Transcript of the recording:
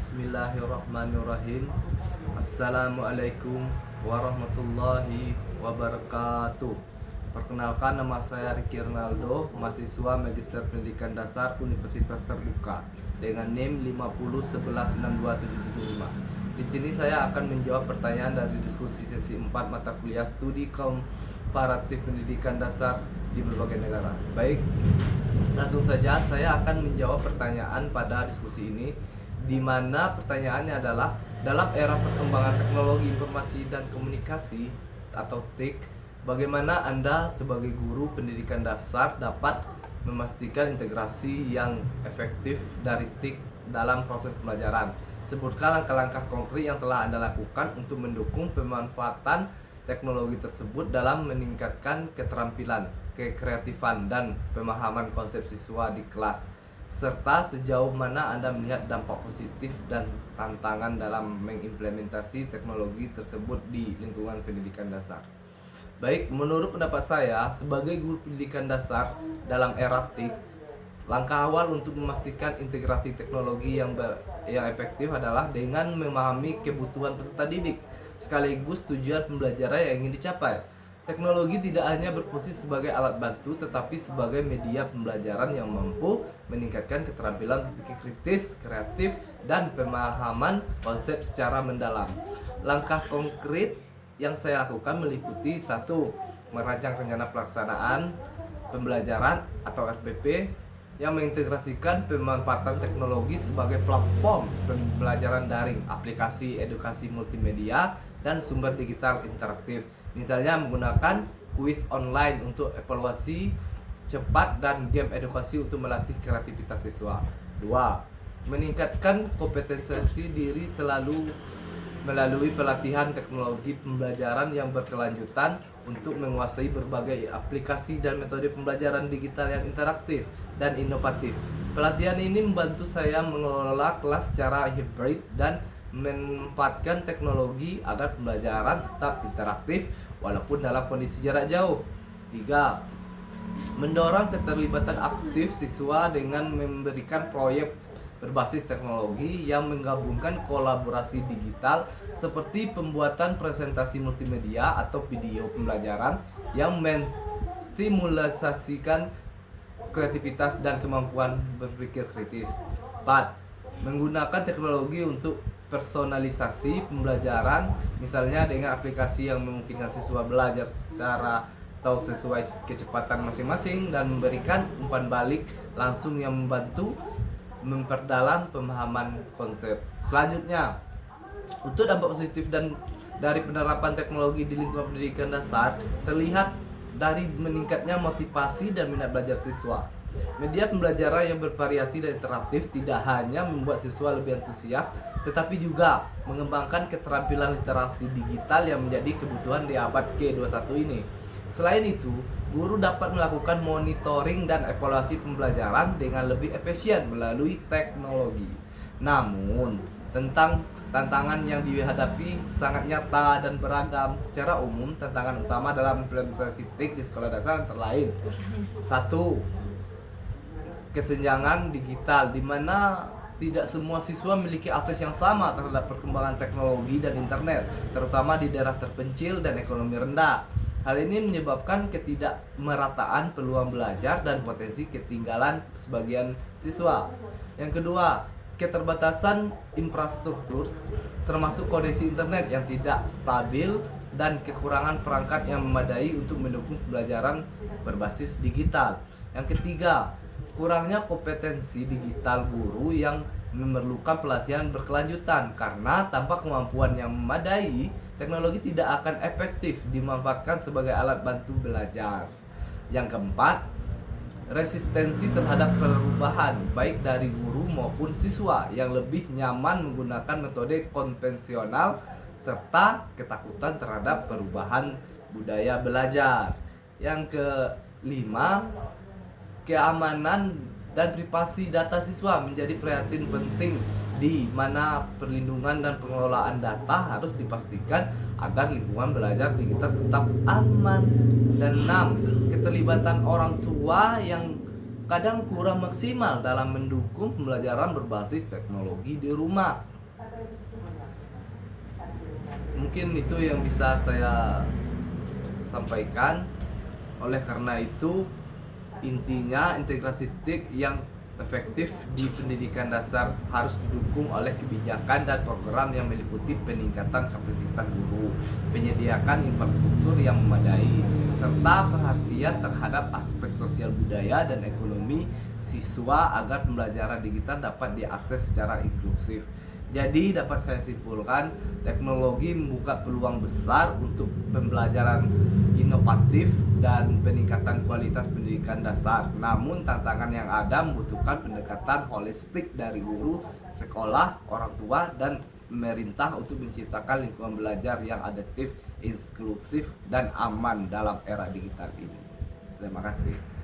Bismillahirrahmanirrahim. Assalamualaikum warahmatullahi wabarakatuh. Perkenalkan, nama saya Ricky Ronaldo, mahasiswa Magister Pendidikan Dasar Universitas Terbuka dengan NIM 501162775. Di sini saya akan menjawab pertanyaan dari diskusi sesi 4 mata kuliah studi komparatif pendidikan dasar di berbagai negara. Baik, langsung saja saya akan menjawab pertanyaan pada diskusi ini, di mana pertanyaannya adalah, dalam era perkembangan teknologi informasi dan komunikasi atau TIK, bagaimana Anda sebagai guru pendidikan dasar dapat memastikan integrasi yang efektif dari TIK dalam proses pembelajaran? Sebutkan langkah-langkah konkret yang telah Anda lakukan untuk mendukung pemanfaatan teknologi tersebut dalam meningkatkan keterampilan, kekreatifan, dan pemahaman konsep siswa di kelas, serta sejauh mana Anda melihat dampak positif dan tantangan dalam mengimplementasi teknologi tersebut di lingkungan pendidikan dasar. Baik, menurut pendapat saya sebagai guru pendidikan dasar dalam era TIK, langkah awal untuk memastikan integrasi teknologi yang efektif adalah dengan memahami kebutuhan peserta didik sekaligus tujuan pembelajaran yang ingin dicapai. Teknologi tidak hanya berfungsi sebagai alat bantu, tetapi sebagai media pembelajaran yang mampu meningkatkan keterampilan berpikir kritis, kreatif, dan pemahaman konsep secara mendalam. Langkah konkret yang saya lakukan meliputi: 1. Merancang rencana pelaksanaan pembelajaran atau RPP yang mengintegrasikan pemanfaatan teknologi sebagai platform pembelajaran daring, aplikasi edukasi multimedia, dan sumber digital interaktif. Misalnya menggunakan kuis online untuk evaluasi cepat dan game edukasi untuk melatih kreativitas siswa. 2. Meningkatkan kompetensi diri selalu melalui pelatihan teknologi pembelajaran yang berkelanjutan untuk menguasai berbagai aplikasi dan metode pembelajaran digital yang interaktif dan inovatif. Pelatihan ini membantu saya mengelola kelas secara hibrid dan memanfaatkan teknologi agar pembelajaran tetap interaktif walaupun dalam kondisi jarak jauh. 3. Mendorong keterlibatan aktif siswa dengan memberikan proyek berbasis teknologi yang menggabungkan kolaborasi digital seperti pembuatan presentasi multimedia atau video pembelajaran yang menstimulasikan kreativitas dan kemampuan berpikir kritis. 4. Menggunakan teknologi untuk personalisasi pembelajaran, misalnya dengan aplikasi yang memungkinkan siswa belajar secara atau sesuai kecepatan masing-masing dan memberikan umpan balik langsung yang membantu memperdalam pemahaman konsep. Selanjutnya, untuk dampak positif dan dari penerapan teknologi di lingkungan pendidikan dasar terlihat dari meningkatnya motivasi dan minat belajar siswa. Media pembelajaran yang bervariasi dan interaktif tidak hanya membuat siswa lebih antusias, tetapi juga mengembangkan keterampilan literasi digital yang menjadi kebutuhan di abad ke-21 ini. Selain itu, guru dapat melakukan monitoring dan evaluasi pembelajaran dengan lebih efisien melalui teknologi. Namun, tentang tantangan yang dihadapi sangat nyata dan beragam. Secara umum, tantangan utama dalam implementasi TIK di sekolah dasar antara lain: 1. Kesenjangan digital, di mana tidak semua siswa memiliki akses yang sama terhadap perkembangan teknologi dan internet, terutama di daerah terpencil dan ekonomi rendah. Hal ini menyebabkan ketidakmerataan peluang belajar dan potensi ketinggalan sebagian siswa. Yang kedua, keterbatasan infrastruktur, termasuk koneksi internet yang tidak stabil dan kekurangan perangkat yang memadai untuk mendukung pembelajaran berbasis digital. Yang ketiga, kurangnya kompetensi digital guru yang memerlukan pelatihan berkelanjutan, karena tanpa kemampuan yang memadai, teknologi tidak akan efektif dimanfaatkan sebagai alat bantu belajar. Yang keempat, resistensi terhadap perubahan baik dari guru maupun siswa yang lebih nyaman menggunakan metode konvensional, serta ketakutan terhadap perubahan budaya belajar. Yang kelima, keamanan dan privasi data siswa menjadi perhatian penting, di mana perlindungan dan pengelolaan data harus dipastikan agar lingkungan belajar digital tetap aman. Dan 6. Keterlibatan orang tua yang kadang kurang maksimal dalam mendukung pembelajaran berbasis teknologi di rumah. Mungkin itu yang bisa saya sampaikan. Oleh karena itu, intinya integrasi TIK yang efektif di pendidikan dasar harus didukung oleh kebijakan dan program yang meliputi peningkatan kapasitas guru, penyediaan infrastruktur yang memadai, serta perhatian terhadap aspek sosial budaya dan ekonomi siswa agar pembelajaran digital dapat diakses secara inklusif. Jadi dapat saya simpulkan, teknologi membuka peluang besar untuk pembelajaran inovatif dan peningkatan kualitas pendidikan dasar. Namun tantangan yang ada membutuhkan pendekatan holistik dari guru, sekolah, orang tua, dan pemerintah untuk menciptakan lingkungan belajar yang adaptif, inklusif, dan aman dalam era digital ini. Terima kasih.